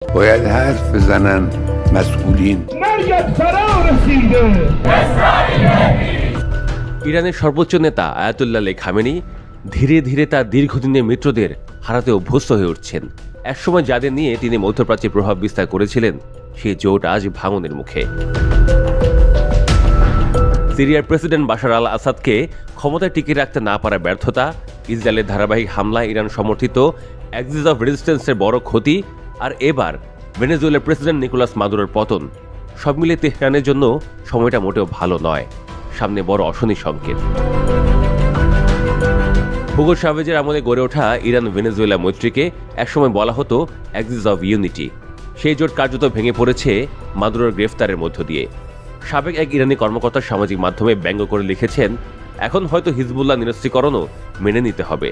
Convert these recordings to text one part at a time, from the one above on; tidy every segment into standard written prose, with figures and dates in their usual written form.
باید حرف بزنن مسئولین. ইরানের সর্বোচ্চ নেতা আয়াতুল্লাহ আলী খামেনি ধীরে ধীরে তার দীর্ঘদিনের মিত্রদের হারাতে অভ্যস্ত হয়ে উঠছেন। একসময় যাদের নিয়ে তিনি মধ্যপ্রাচ্যে প্রভাব বিস্তার করেছিলেন, সেই জোট আজ ভাঙনের মুখে। সিরিয়ার প্রেসিডেন্ট বাশার আল আসাদকে ক্ষমতায় টিকিয়ে রাখতে না পারার ব্যর্থতা, ইসরায়েলের ধারাবাহিক হামলায় ইরান সমর্থিত অ্যাক্সিস অফ রেজিস্ট্যান্সের বড় ক্ষতি, আর এবার ভেনেজুয়েলার প্রেসিডেন্ট নিকোলাস মাদুরোর পতন, সব মিলে তেহরানের জন্য সময়টা মোটেও ভালো নয়। সামনে বড় অশনি সংকেত। হুগো চাভেজের আমলে গড়ে ওঠা ইরান ভেনেজুয়েলা মৈত্রীকে একসময় বলা হতো অ্যাক্সিস অফ ইউনিটি। সেই জোট কার্যত ভেঙে পড়েছে মাদুরোর গ্রেফতারের মধ্য দিয়ে। সাবেক এক ইরানি কর্মকর্তা সামাজিক মাধ্যমে ব্যঙ্গ করে লিখেছেন, এখন হয়তো হিজবুল্লাহ নিরস্ত্রীকরণও মেনে নিতে হবে।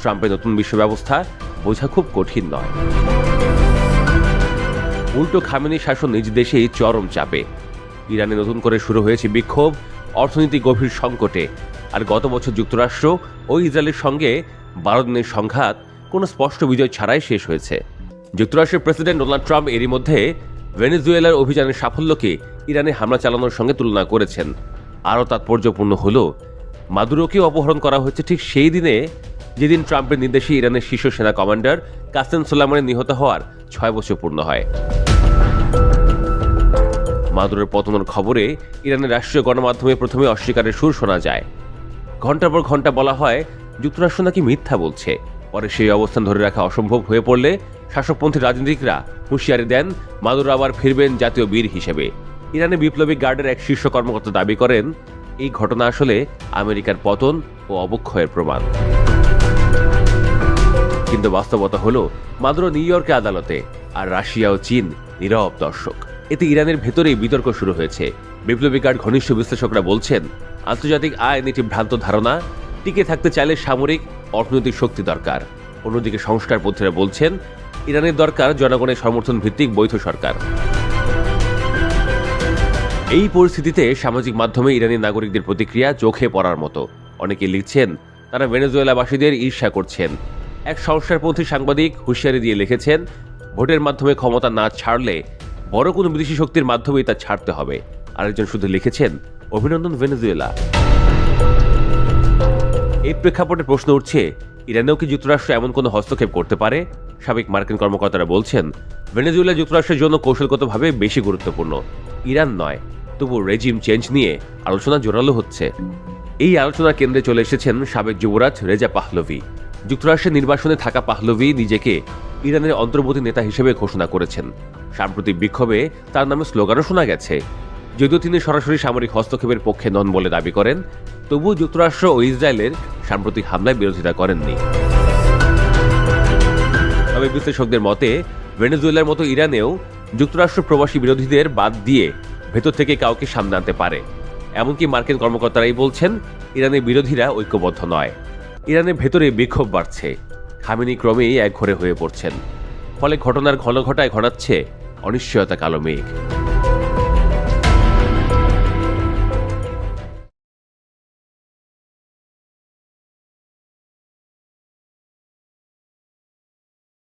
ট্রাম্পের নতুন বিশ্ব ব্যবস্থা বোঝা খুব কঠিন নয়। উল্টো খামেনি শাসন নিজ দেশেই চরম চাপে। ইরানে নতুন করে শুরু হয়েছে বিক্ষোভ, অর্থনীতি গভীর সংকটে, আর গত বছর যুক্তরাষ্ট্র ও ইসরায়েলের সঙ্গে 12 দিনের সংঘাত কোনো স্পষ্ট বিজয় ছাড়াই শেষ হয়েছে। যুক্তরাষ্ট্রের প্রেসিডেন্ট ডোনাল্ড ট্রাম্প এরই মধ্যে ভেনেজুয়েলার অভিযানের সাফল্যকে ইরানে হামলা চালানোর সঙ্গে তুলনা করেছেন। আরও তাৎপর্যপূর্ণ হল, মাদুরোকেও অপহরণ করা হয়েছে ঠিক সেই দিনে যেদিন ট্রাম্পের নির্দেশে ইরানের শীর্ষ সেনা কমান্ডার কাসেম সোলাইমানি নিহত হওয়ার 6 বছর পূর্ণ হয়। মাদুরোর পতনের খবরে ইরানের রাষ্ট্রীয় গণমাধ্যমে প্রথমে অস্বীকারের সুর শোনা যায়। ঘণ্টার পর ঘণ্টা বলা হয় যুক্তরাষ্ট্র নাকি মিথ্যা বলছে। পরে সেই অবস্থান ধরে রাখা অসম্ভব হয়ে পড়লে শাসকপন্থী রাজনীতিকরা হুঁশিয়ারি দেন মাদুরো আবার ফিরবেন জাতীয় বীর হিসেবে। ইরানে বিপ্লবী গার্ডের এক শীর্ষ কর্মকর্তা দাবি করেন, এই ঘটনা আসলে আমেরিকার পতন ও অবক্ষয়ের প্রমাণ। কিন্তু বাস্তবতা হলো মাদুরো নিউ ইয়র্কে আদালতে, আর রাশিয়া ও চীন নীরব দর্শক। এতে ইরানের ভেতরেই বিতর্ক শুরু হয়েছে। বিপ্লবী গার্ড ঘনিষ্ঠ বিশ্লেষকরা বলছেন, আন্তর্জাতিক আইন এটি ভ্রান্ত ধারণা, টিকে থাকতে চাইলে সামরিক অর্থনৈতিক শক্তি দরকার। অন্যদিকে সংস্কারপন্থীরা বলছেন, ইরানের দরকার জনগণের সমর্থন ভিত্তিক বৈধ সরকার। এই পরিস্থিতিতে সামাজিক মাধ্যমে ইরানি নাগরিকদের প্রতিক্রিয়া চোখে পড়ার মতো। অনেকে লিখছেন তারা ভেনেজুয়েলাবাসীদের ঈর্ষা করছেন। এক সংস্কারপন্থী সাংবাদিক হুঁশিয়ারি দিয়ে লিখেছেন, ভোটের মাধ্যমে ক্ষমতা না ছাড়লে বড় কোনো বিদেশি শক্তির মাধ্যমেই তা ছাড়তে হবে। আরেকজন শুধু লিখেছেন, অভিনন্দন ভেনেজুয়েলা। এই প্রেক্ষাপটে প্রশ্ন উঠছে, ইরানেও কি যুক্তরাষ্ট্র এমন কোনো হস্তক্ষেপ করতে পারে? সাবেক মার্কিন কর্মকর্তারা বলছেন, ভেনেজুয়েলা যুক্তরাষ্ট্রের জন্য কৌশলগতভাবে বেশি গুরুত্বপূর্ণ, ইরান নয়। তবু রেজিম চেঞ্জ নিয়ে আলোচনা জোরালো হচ্ছে। এই আলোচনার কেন্দ্রে চলে এসেছেন সাবেক যুবরাজ রেজা পাহলভি। যুক্তরাষ্ট্রের নির্বাসনে থাকা পাহলভি নিজেকে ইরানের অন্তর্বর্তী নেতা হিসেবে ঘোষণা করেছেন। সাম্প্রতিক বিক্ষোভে তার নামে স্লোগানও শোনা গেছে। যদিও তিনি সরাসরি সামরিক হস্তক্ষেপের পক্ষে নন বলে দাবি করেন, তবুও যুক্তরাষ্ট্র ও ইসরায়েলের সাম্প্রতিক হামলায় বিরোধিতা করেননি। তবে বিশ্লেষকদের মতে, ভেনেজুয়েলার মতো ইরানেও যুক্তরাষ্ট্র প্রবাসী বিরোধীদের বাদ দিয়ে ভেতর থেকে কাউকে সামনে আনতে পারে। এমনকি মার্কিন কর্মকর্তারাই বলছেন, ইরানের বিরোধীরা ঐক্যবদ্ধ নয়। ইরানের ভেতরে বিক্ষোভ বাড়ছে, খামেনি ক্রমেই একঘরে হয়ে পড়ছেন। ফলে ঘটনার ঘন ঘটায় ঘনাচ্ছে অনিশ্চয়তা কালো মেঘ।